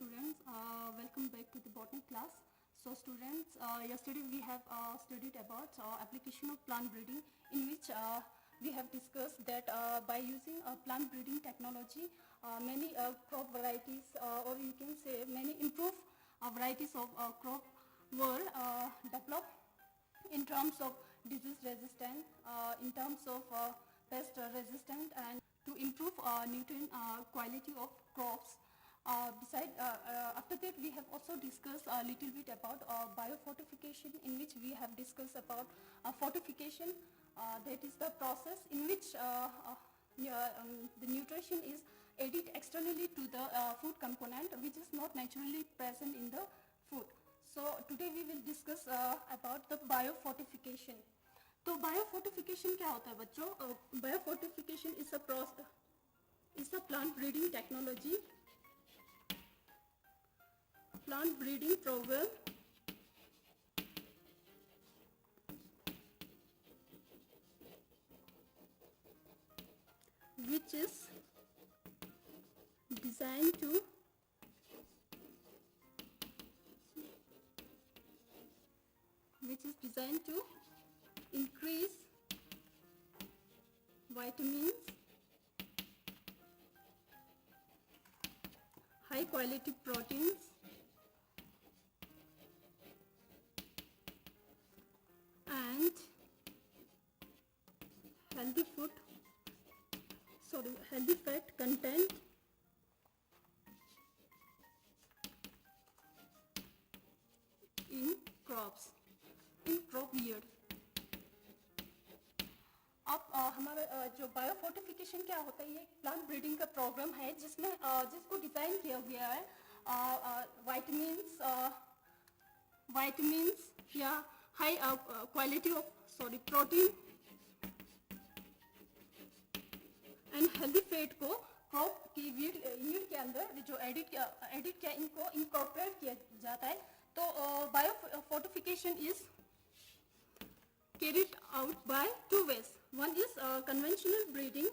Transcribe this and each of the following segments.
students, welcome back to the botany class. So students, yesterday we have studied about application of plant breeding, in which we have discussed that by using plant breeding technology, many crop varieties, or you can say many improved varieties of crop were developed in terms of disease resistant, in terms of pest resistant, and to improve nutrient quality of crops. After that, we have also discussed a little bit about biofortification, in which we have discussed about fortification. That is the process in which the nutrition is added externally to the food component, which is not naturally present in the food. So today we will discuss about the biofortification. तो biofortification क्या होता है बच्चों? Biofortification is a plant breeding technology, plant breeding program which is designed to increase vitamins, high quality proteins, and healthy fat content in crop yield. अब हमारा जो biofortification क्या होता है, ये प्लांट ब्रीडिंग का प्रोग्राम है जिसको डिजाइन किया गया है विटामिन्स या high quality of protein and healthy fat को क्रॉप की यील्ड के अंदर जो एडिट किया इनको इनकॉर्पोरेट किया जाता है. तो biofortification is carried out by two ways. One is conventional breeding,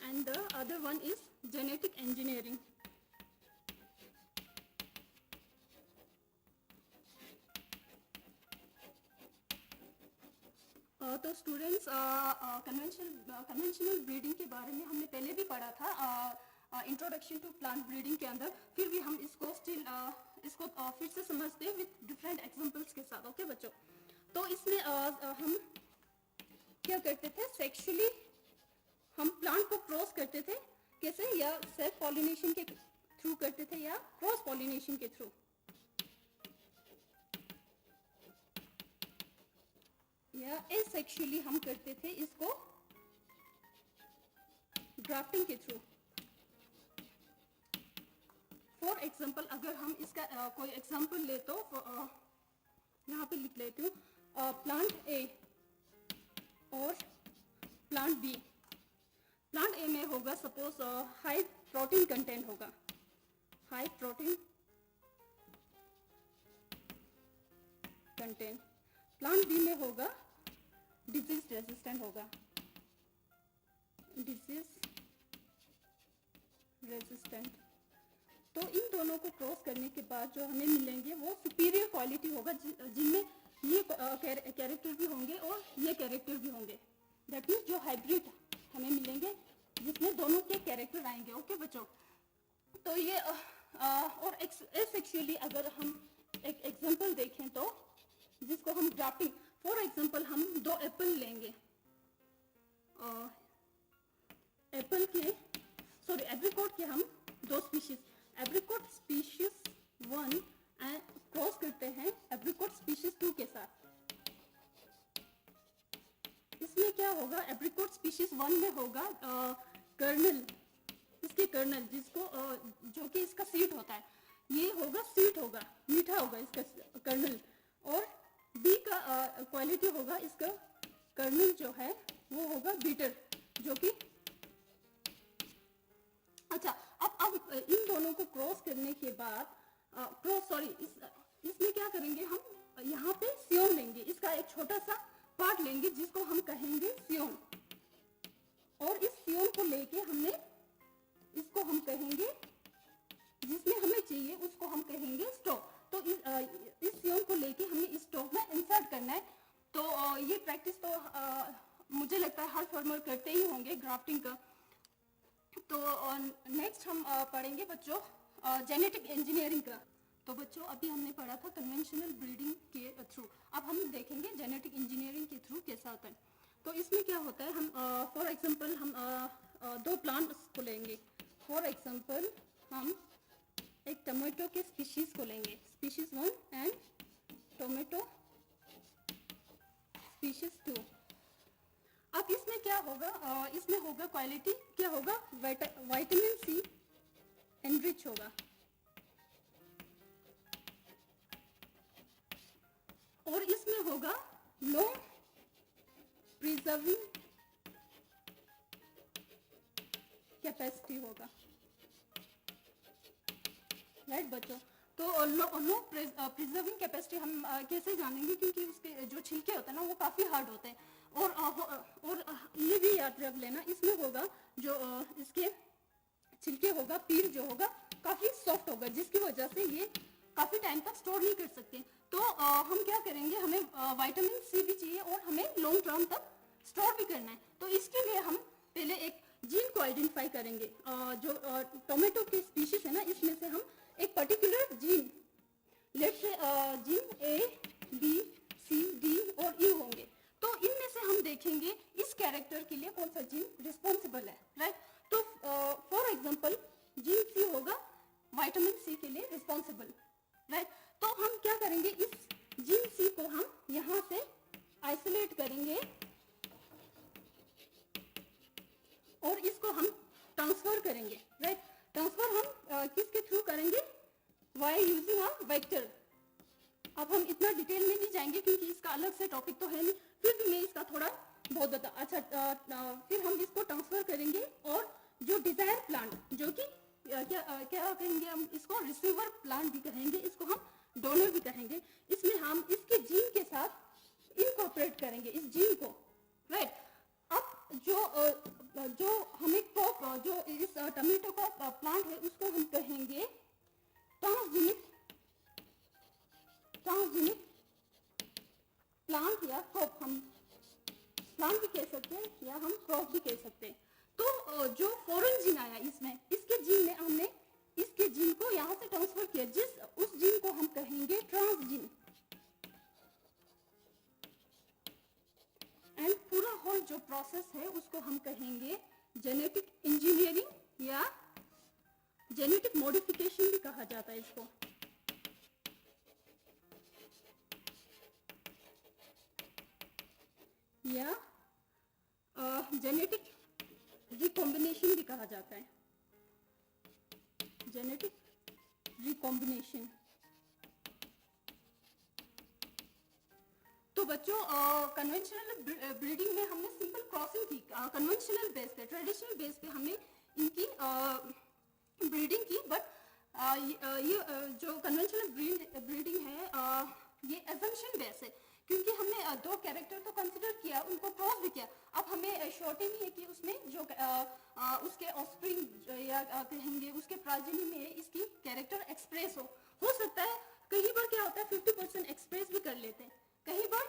and the other one is genetic engineering. तो स्टूडेंट्स, कन्वेंशनल ब्रीडिंग के बारे में हमने पहले भी पढ़ा था इंट्रोडक्शन टू प्लांट ब्रीडिंग के अंदर. फिर भी हम इसको फिर से समझते हैं विद डिफरेंट एग्जांपल्स के साथ. ओके बच्चों, तो इसमें हम क्या करते थे, सेक्सुअली हम प्लांट को क्रॉस करते थे. कैसे? या सेल्फ पॉलिनेशन के थ्रू करते थे या क्रॉस पॉलिनेशन के थ्रू, या एसेक्सुअली हम करते थे इसको ड्राफ्टिंग के थ्रू. फॉर एग्जाम्पल, अगर हम इसका कोई एग्जाम्पल ले तो यहाँ पे लिख लेती हूँ. प्लांट ए और प्लांट बी. प्लांट ए में होगा सपोज हाई प्रोटीन कंटेंट होगा, high protein content. Plant B में होगा डिजीज रेजिस्टेंट होगा, डिजीज रेजिस्टेंट. तो इन दोनों को क्रॉस करने के बाद जो हमें मिलेंगे वो सुपीरियर क्वालिटी होगा, जिनमें ये कैरेक्टर भी होंगे और ये कैरेक्टर भी होंगे. दैट मीन्स जो हाइब्रिड हमें मिलेंगे जिसमें दोनों के कैरेक्टर आएंगे. ओके बच्चों, तो ये और एसेक्सुअली अगर हम एक एग्जांपल देखें तो जिसको हम ड्राफ्टिंग, फॉर एग्जांपल हम दो एप्पल लेंगे, एप्रिकॉट के हम दो species, apricot species 1 and cross करते हैं एप्रिकॉट स्पीशीज 2 के साथ. इसमें क्या होगा, एप्रिकॉट स्पीशीज 1 में होगा कर्नल, इसके कर्नल जिसको जो कि इसका सीड होता है, ये होगा स्वीट होगा, मीठा होगा इसका कर्नल. और बी का क्वालिटी होगा, इसका कर्नल जो है वो होगा बीटर, जो कि अच्छा. अब इन दोनों को क्रॉस करने के बाद इसमें क्या करेंगे, हम यहाँ पे सियोन लेंगे, इसका एक छोटा सा पार्ट लेंगे जिसको हम कहेंगे सियोन. और इस सीओन को लेके हमने इसको हम कहेंगे, जिसमें हमें चाहिए उसको हम कहेंगे स्टॉक। तो इस सीओन को लेके हमें इस स्टॉक में इंसर्ट करना है। तो ये प्रैक्टिस तो मुझे लगता है हर फार्मर करते ही होंगे ग्राफ्टिंग का। तो नेक्स्ट हम पढ़ेंगे बच्चों जेनेटिक इंजीनियरिंग का। तो बच्चों अभी हमने पढ़ा था कन्वेंशनल ब्रीडिंग के थ्रू, अब हम देखेंगे जेनेटिक इंजीनियरिंग के थ्रू कैसा होता है। तो इसमें क्या होता है, हम फॉर एग्जांपल हम दो प्लांट्स को लेंगे। फॉर एग्जांपल हम एक टमाटो के स्पीशीज को लेंगे, स्पीशीज 1 एंड टोमेटो स्पीशीज 2। अब इसमें क्या होगा, इसमें होगा क्वालिटी क्या होगा, विटामिन सी एनरिच होगा, और इसमें होगा लॉन्ग प्रिजर्विंग कैपेसिटी होगा, राइट बच्चों। तो लॉन्ग प्रिजर्विंग कैपेसिटी हम कैसे जानेंगे, क्योंकि उसके जो छिलके होते हैं ना वो काफ़ी हार्ड होते हैं। और ये भी याद रख लेना, इसमें होगा जो इसके छिलके होगा, पील जो होगा काफ़ी सॉफ्ट होगा, जिसकी वजह से ये काफ़ी टाइम तक स्टोर नहीं कर सकते। तो हम क्या करेंगे, हमें विटामिन सी भी चाहिए और हमें लॉन्ग टर्म तक स्टोर भी करना है। तो इसके लिए हम पहले एक जीन को आइडेंटिफाई करेंगे। जो टोमेटो की स्पीशीज है ना, इसमें से हम एक particular gene, let's say gene A B C D और ई होंगे। तो इनमें से हम देखेंगे इस कैरेक्टर के लिए कौन सा जीन रिस्पॉन्सिबल है, राइट। तो फॉर एग्जांपल जीन सी होगा विटामिन सी के लिए रिस्पॉन्सिबल, राइट। तो हम क्या करेंगे, इस जीन सी को हम यहाँ से आइसोलेट करेंगे और इसको हम ट्रांसफर करेंगे, राइट। ट्रांसफर हम किसके थ्रू करेंगे, बाय यूजिंग अ वेक्टर। अब हम इतना डिटेल में नहीं जाएंगे क्योंकि इसका अलग से टॉपिक तो है नहीं, फिर भी मैं इसका थोड़ा बहुत बता। अच्छा, फिर हम इसको ट्रांसफर करेंगे और जो डिजायर प्लांट, जो कि क्या कहेंगे हम इसको, रिसीवर प्लांट भी कहेंगे, इसको हम डोनर भी कहेंगे। इसमें हम इसके जीन के साथ इनकॉर्पोरेट करेंगे इस जीन को, राइट। अब जो हमें क्रॉप, जो इस टमाटो का प्लांट है उसको हम कहेंगे ट्रांसजेनिक प्लांट या क्रॉप। हम प्लांट भी कह सकते हैं या हम क्रॉप भी कह सकते हैं। तो जो फॉरेन जीन आया इसमें, इसके जीन में हमने इसके जीन को यहाँ से ट्रांसफर किया, उस जीन को हम कहेंगे ट्रांसजीन। एंड पूरा होल जो प्रोसेस है उसको हम कहेंगे जेनेटिक इंजीनियरिंग या जेनेटिक मॉडिफिकेशन भी कहा जाता है इसको। या जेनेटिक रिकॉम्बिनेशन भी कहा जाता है, जेनेटिक रिकॉम्बिनेशन। तो बच्चों कन्वेंशनल ब्रीडिंग में हमने सिंपल क्रॉसिंग की, कन्वेंशनल बेस पे, ट्रेडिशनल बेस पे हमने इनकी ब्रीडिंग की। बट ये जो कन्वेंशनल ब्रीडिंग है ये एजम्पशन बेस है, क्योंकि हमने दो कैरेक्टर तो कंसिडर किया, उनको क्रॉस भी किया। अब हमें श्योरिटी नहीं है कि उसमें जो उसके ऑफस्प्रिंग या कहेंगे उसके प्राजनी में इसकी कैरेक्टर एक्सप्रेस हो सकता है। कई बार क्या होता है 50% एक्सप्रेस भी कर लेते हैं, कई बार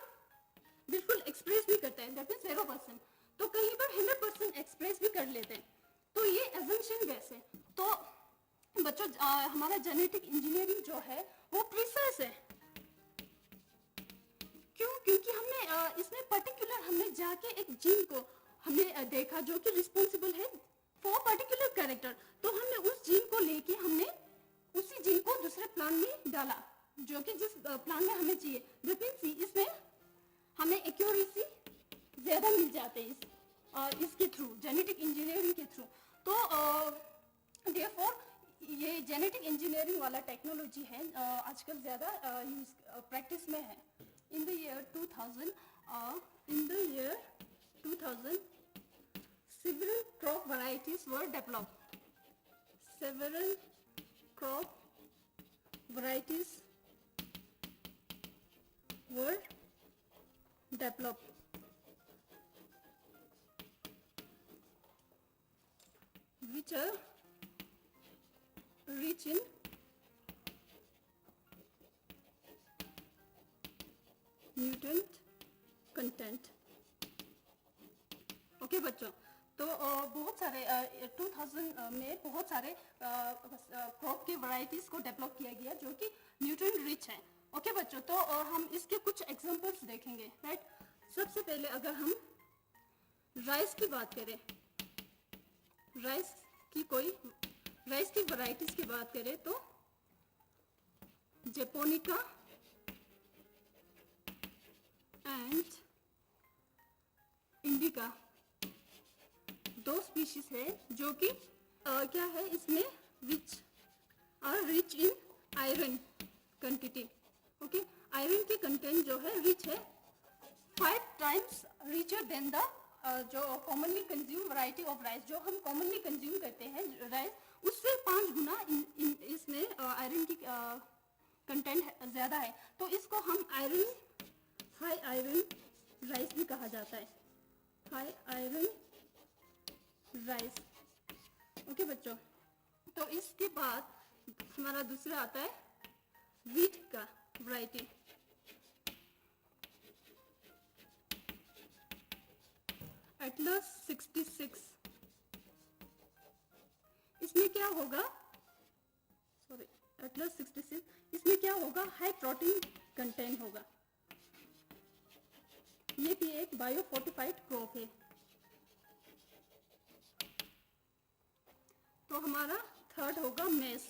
बिल्कुल एक्सप्रेस भी करते हैं, दैट मींस 0%। तो कई बार 100% एक्सप्रेस भी कर लेते हैं। तो ये एजम्पशन बेस है। तो बच्चों हमारा जेनेटिक इंजीनियरिंग जो है वो प्रिसाइज है। क्यों? क्योंकि हमने इसमें पर्टिकुलर हमने जाके एक जीन को हमने देखा जो कि रिस्पॉन्सिबल है फॉर पर्टिकुलर कैरेक्टर। तो हमने उस जीन को लेके हमने उसी जीन को दूसरे प्लांट में डाला, जो कि जिस प्लांट में हमें चाहिए। दैट मींस इसमें हमें एक्यूरेसी ज्यादा मिल जाते हैं इसके थ्रू, जेनेटिक इंजीनियरिंग के थ्रू। तो देयरफॉर ये जेनेटिक इंजीनियरिंग वाला टेक्नोलॉजी है आजकल ज़्यादा प्रैक्टिस में है। In the year 2000 several crop varieties were developed. Several crop varieties were developed. which are rich in nutrient content. Okay बच्चों, तो बहुत सारे 2000 में बहुत सारे क्रॉप की वैरायटीज को डेवलप किया गया जो कि न्यूट्रिएंट रिच है. ओके बच्चों, तो हम इसके कुछ एग्जांपल्स देखेंगे. राइट, सबसे पहले अगर हम राइस की बात करें, राइस की वैरायटीज की बात करें तो जेपोनिका एंड इंडिका दो स्पीशीज है जो कि क्या है, इसमें rich in iron quantity. Okay, iron की कंटेंट जो है रिच है 5 टाइम्स रिचर देन द जो commonly consume variety of rice. जो हम कॉमनली कंज्यूम करते हैं राइस, उससे 5 गुना इसमें आयरन की कंटेंट ज़्यादा है. तो इसको हम हाई आयरन राइस भी कहा जाता है, हाई आयरन राइस. ओके बच्चों, तो इसके बाद हमारा दूसरा आता है व्हीट का वैरायटी. एटलस 66. इसमें क्या होगा, सॉरी, एटलस 66 इसमें क्या होगा, हाई प्रोटीन कंटेंट होगा. ये भी एक बायो फोर्टिफाइड क्रॉप है. तो हमारा थर्ड होगा मेस.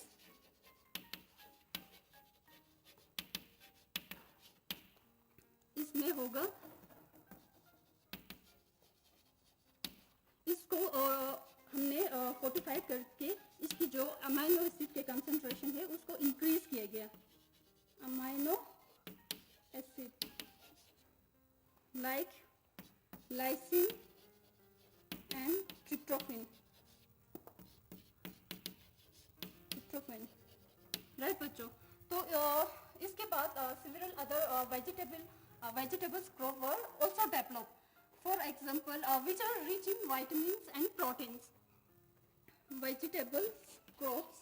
इसमें होगा, इसको हमने फोर्टिफाइड करके इसकी जो अमाइनो एसिड के कंसंट्रेशन है उसको इंक्रीज किया गया. Amino acid like lysine and tryptophan. Right बच्चों, तो इसके बाद several other vegetables crop were also developed. For example, which are rich in vitamins and proteins. Vegetable crops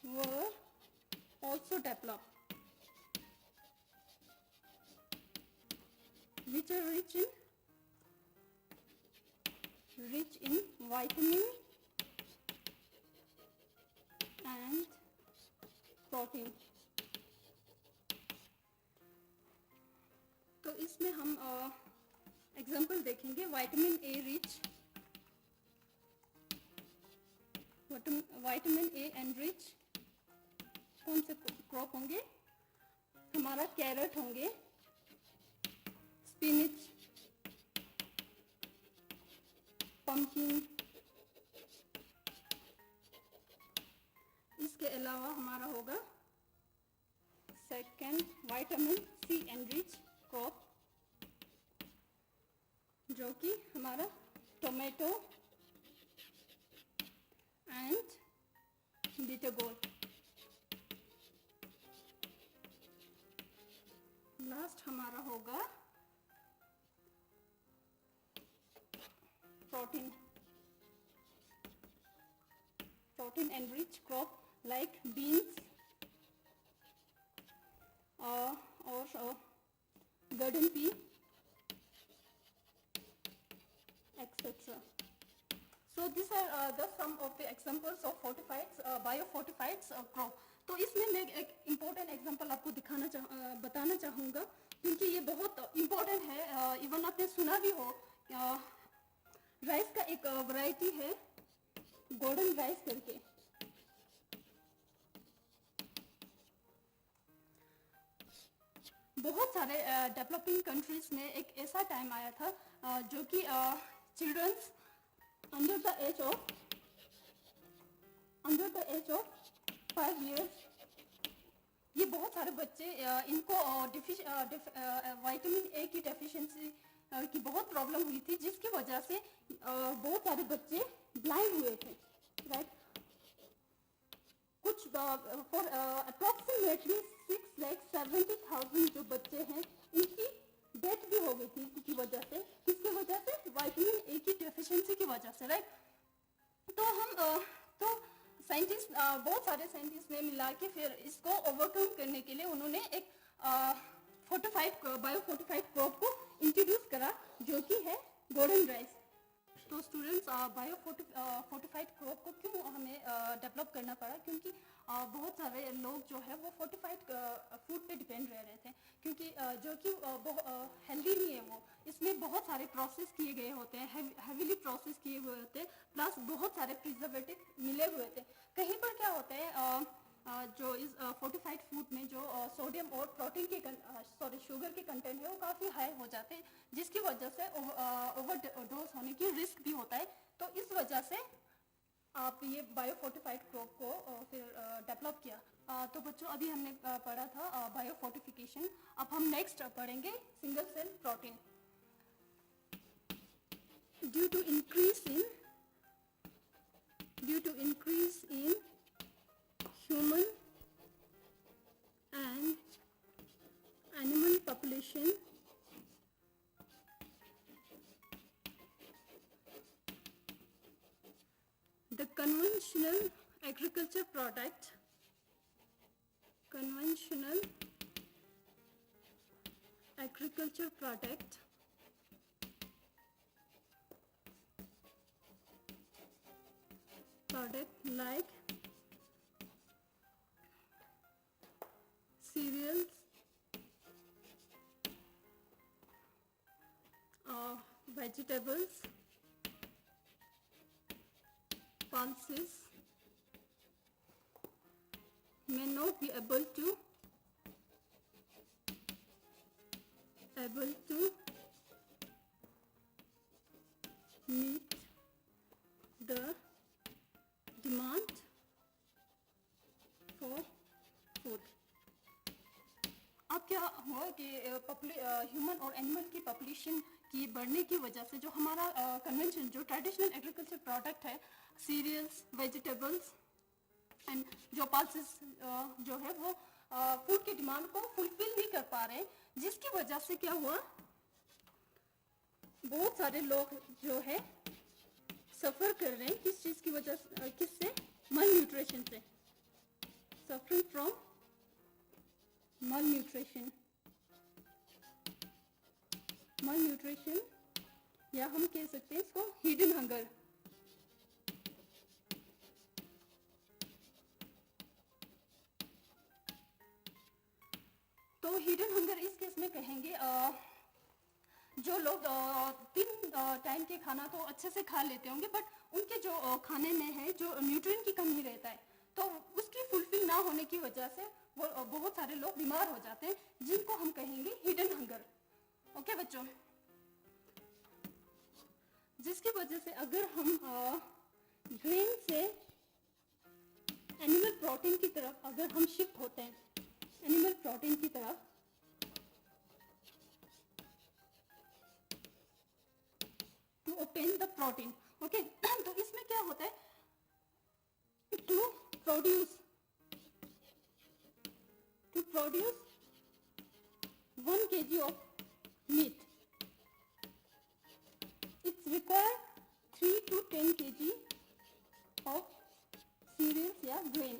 were also developed, which are rich in vitamin and protein. तो इसमें हम example देखेंगे. Vitamin A and rich कौन से crop होंगे, हमारा carat होंगे, spinach, pumpkin. इसके अलावा हमारा होगा second vitamin C and rich crop जो कि हमारा tomato and bitter gourd. Last हमारा होगा protein and rich crop like beans और garden pea, etc. So these are the some of the examples of biofortified crop. तो इसमें मैं एक इम्पोर्टेंट एग्जांपल आपको बताना चाहूँगा क्योंकि ये बहुत इम्पोर्टेंट है. इवन आपने सुना भी हो, राइस का एक वैरायटी है गोल्डन राइस करके. बहुत सारे डेवलपिंग कंट्रीज में एक ऐसा टाइम आया था जो कि childrens under the age of 5 years, ये बहुत सारे बच्चे इनको विटामिन ए की डेफिशिएंसी की बहुत प्रॉब्लम हुई थी जिसकी वजह से बहुत सारे बच्चे ब्लाइंड हुए थे. राइट, कुछ फॉर अप्रॉक्सीमेटली 6,70,000 जो बच्चे हैं इनकी डेथ भी हो गई थी की वजह से, किसकी वजह से, विटामिन ए की डेफिशिएंसी की वजह से, राइट। तो हम तो साइंटिस्ट, बहुत सारे साइंटिस्ट ने मिला के फिर इसको ओवरकम करने के लिए उन्होंने एक फोर्टिफाइड बायो फोर्टिफाइड क्रॉप को इंट्रोड्यूस करा, जो कि है गोल्डन राइस। तो स्टूडेंट्स, बायो फोर्टिफाइड क्रॉप को क्यों हमें डेवलप करना पड़ा, क्योंकि बहुत सारे लोग जो है वो फोर्टिफाइड फूड पे डिपेंड रह रहे थे, क्योंकि जो कि हेल्दी नहीं है वो, इसमें बहुत सारे प्रोसेस किए गए होते हैं, हैवीली प्रोसेस किए हुए होते हैं, प्लस बहुत सारे प्रिजर्वेटिव मिले हुए थे। कहीं पर क्या होता है, जो इस फोर्टिफाइड फूड में जो सोडियम और प्रोटीन के शुगर के कंटेंट है वो काफ़ी हाई हो जाते हैं, जिसकी वजह से ओवरडोज होने की रिस्क भी होता है। तो इस वजह से आप ये बायो फोर्टिफाइड क्रॉप को फिर डेवलप किया। तो बच्चों, अभी हमने पढ़ा था बायो फोर्टिफिकेशन, अब हम नेक्स्ट पढ़ेंगे single cell protein. Due to increase in human and animal population, the conventional agriculture product like cereals, vegetables, pulses may not be able to meet the demand for food। अब क्या हुआ कि human और animal की population की बढ़ने की वजह से जो हमारा कन्वेंशन, जो ट्रेडिशनल एग्रीकल्चर प्रोडक्ट है, सीरियल्स, वेजिटेबल्स एंड जो पल्सेस जो है वो फूड की डिमांड को फुलफिल नहीं कर पा रहे, जिसकी वजह से क्या हुआ, बहुत सारे लोग जो है सफ़र कर रहे हैं, किस चीज़ की वजह से, किससे, मल न्यूट्रिशन से, सफरिंग फ्रॉम malnutrition या हम कह सकते हैं इसको हिडन हंगर। तो हिडन हंगर इस केस में कहेंगे जो लोग 3 टाइम के खाना तो अच्छे से खा लेते होंगे, बट उनके जो खाने में है जो न्यूट्रिएंट की कमी रहता है, तो उसकी फुलफिल ना होने की वजह से वो बहुत सारे लोग बीमार हो जाते हैं, जिनको हम कहेंगे हिडन हंगर। ओके बच्चों, जिसकी वजह से अगर हम ग्रेन से एनिमल प्रोटीन की तरफ अगर हम शिफ्ट होते हैं, एनिमल प्रोटीन की तरफ, to obtain the protein, okay, तो इसमें क्या होता है, to produce 1 kg of meat, it's required 3 to 10 kg of cereals या grain,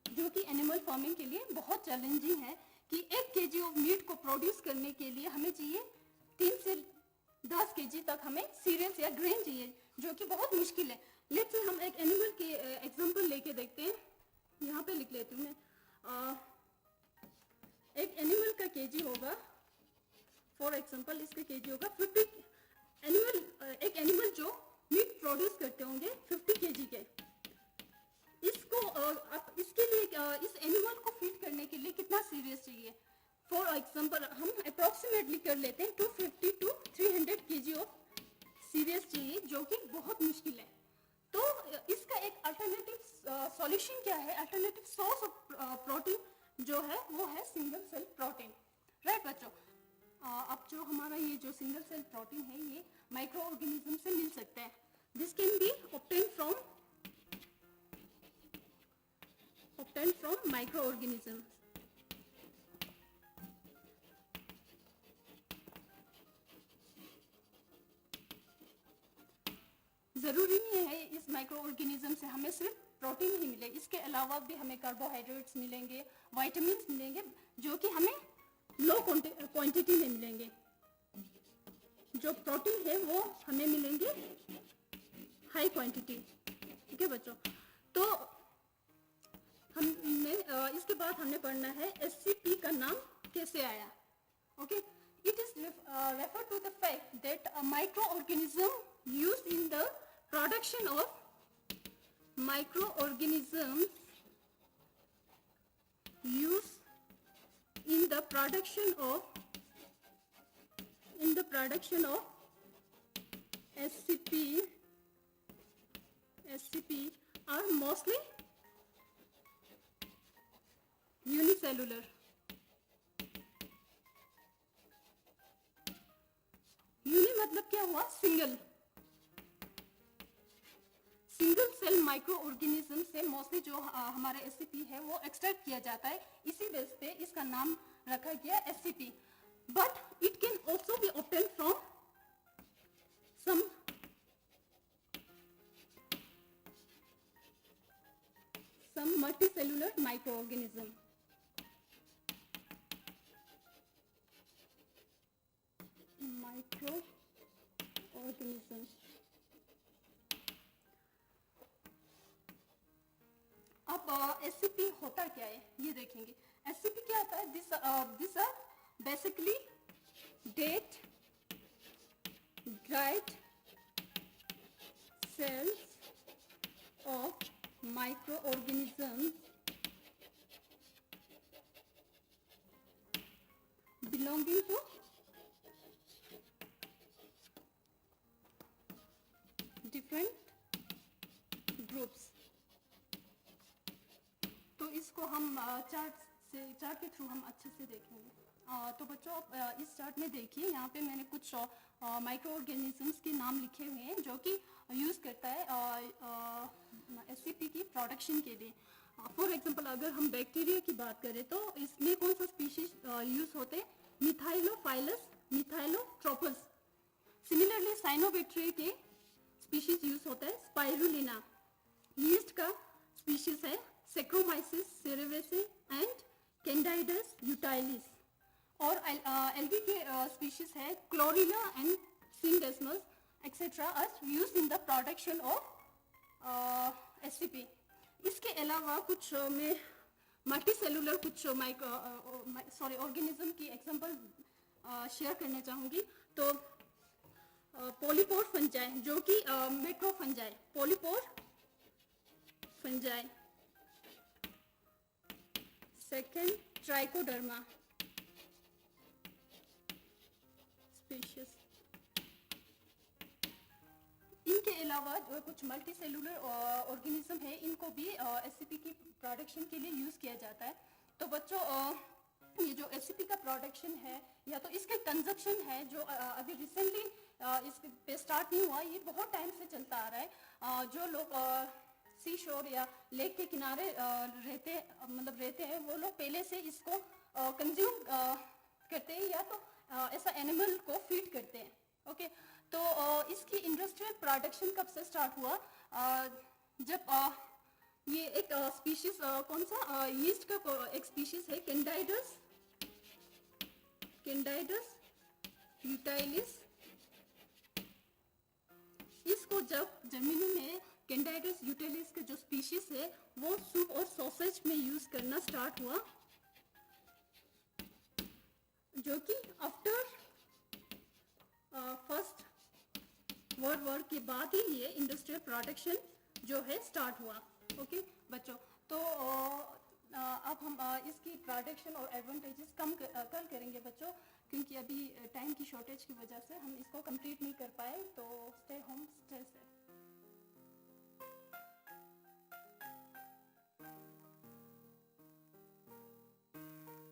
जो कि एनिमल फार्मिंग के लिए बहुत चैलेंजिंग है कि 1 kg ऑफ मीट को प्रोड्यूस करने के लिए हमें चाहिए 3 से 10 kg तक हमें सीरियल्स या ग्रेन चाहिए, जो कि बहुत मुश्किल है। लेट्स हम एक एनिमल के एग्जांपल लेके देखते हैं, यहाँ पे लिख लेती हूँ मैं। एक एनिमल का केजी होगा, फॉर एग्जांपल इसका केजी होगा 50 एक एनिमल जो मीट प्रोड्यूस करते होंगे 50 केजी के, इसको अब इसके लिए इस एनिमल को फीड करने के लिए कितना सीरियस चाहिए, फॉर एग्जांपल हम अप्रोक्सीमेटली कर लेते हैं 250 to 300 केजी ऑफ सीरियस चाहिए, जो कि बहुत मुश्किल है। तो इसका एक अल्टरनेटिव सॉल्यूशन क्या है, अल्टरनेटिव सोर्स ऑफ प्रोटीन जो है वो है सिंगल सेल प्रोटीन, राइट बच्चों। अब जो हमारा ये जो सिंगल सेल प्रोटीन है ये माइक्रो ऑर्गेनिज्म से मिल सकता है, this can be obtain from micro organism. ज़रूरी नहीं है इस माइक्रो ऑर्गेनिज्म से हमें सिर्फ प्रोटीन ही मिले, इसके अलावा भी हमें कार्बोहाइड्रेट्स मिलेंगे, वाइटामिन मिलेंगे, जो कि हमें लो क्वांटिटी में मिलेंगे। जो प्रोटीन है वो हमें मिलेंगे हाई क्वांटिटी। ठीक है बच्चों, तो हमने इसके बाद हमने पढ़ना है SCP का नाम कैसे आया। Okay, it is refer to the fact that a micro organism used in the production of microorganisms used in the production of SCP are mostly unicellular. Uni मतलब क्या हुआ? सिंगल सेल माइक्रो ऑर्गेनिज्म से mostly जो हमारे SCP है वो extract किया जाता है, इसी बेस पे इसका नाम रखा गया SCP। But it can also be obtain from some multicellular microorganism. अब SCP होता क्या है ये देखेंगे। SCP क्या होता है? This are basically that dried cells of microorganisms belonging to different groups। तो इसको हम चार्ट के थ्रू हम अच्छे से देखेंगे। तो बच्चों इस चार्ट में देखिए, यहाँ पे मैंने कुछ माइक्रो ऑर्गेनिजम्स के नाम लिखे हुए हैं जो कि यूज़ करता है SCP की प्रोडक्शन के लिए। फॉर एग्जांपल अगर हम बैक्टीरिया की बात करें तो इसमें कौन सा स्पीशीज यूज़ होते हैं? Methylophilus, Methylotrophus. सिमिलरली साइनोबैक्टीरिया के स्पीशीज यूज़ होता है स्पाइरुलिना। यीस्ट का स्पीशीज है Saccharomyces cerevisiae and Candida utilis. और एल्गी के स्पीशीज है Chlorella and Scenedesmus etcetera are used in the production of SCP। इसके अलावा कुछ मैं मल्टी सेलुलर कुछ ऑर्गेनिज्म की एग्जांपल शेयर करना चाहूँगी। तो पॉलीपोर फंजाई जो कि macro fungi, polypore fungi. Second Trichoderma species. इनके अलावा जो कुछ मल्टी सेलुलर ऑर्गेनिज्म है इनको भी SCP की प्रोडक्शन के लिए यूज़ किया जाता है। तो बच्चों ये जो SCP का प्रोडक्शन है या तो इसके कंजप्शन है जो अभी रिसेंटली इस पे स्टार्ट नहीं हुआ, ये बहुत टाइम से चलता आ रहा है। जो लोग सी शोर या लेक के किनारे रहते हैं वो लोग पहले से इसको कंज्यूम करते हैं या तो ऐसा एनिमल को फीड करते हैं। ओके, तो इसकी इंडस्ट्रियल प्रोडक्शन कब से स्टार्ट हुआ? जब ये एक स्पीशीज कौन सा यीस्ट का एक स्पीशीज है कैंडाइडस यूटाइलिस। इसको जब जर्मनी में कैंडाइडस यूटाइलिस का जो स्पीशीज है वो सूप और सॉसेज में यूज करना स्टार्ट हुआ, जो कि आफ्टर फर्स्ट वर्ल्ड वॉर के बाद ही ये इंडस्ट्रियल प्रोडक्शन जो है स्टार्ट हुआ। ओके बच्चों, तो अब हम इसकी प्रोडक्शन और एडवांटेजेस कल करेंगे बच्चों, क्योंकि अभी टाइम की शॉर्टेज की वजह से हम इसको कंप्लीट नहीं कर पाए। तो स्टे होम स्टे सेफ।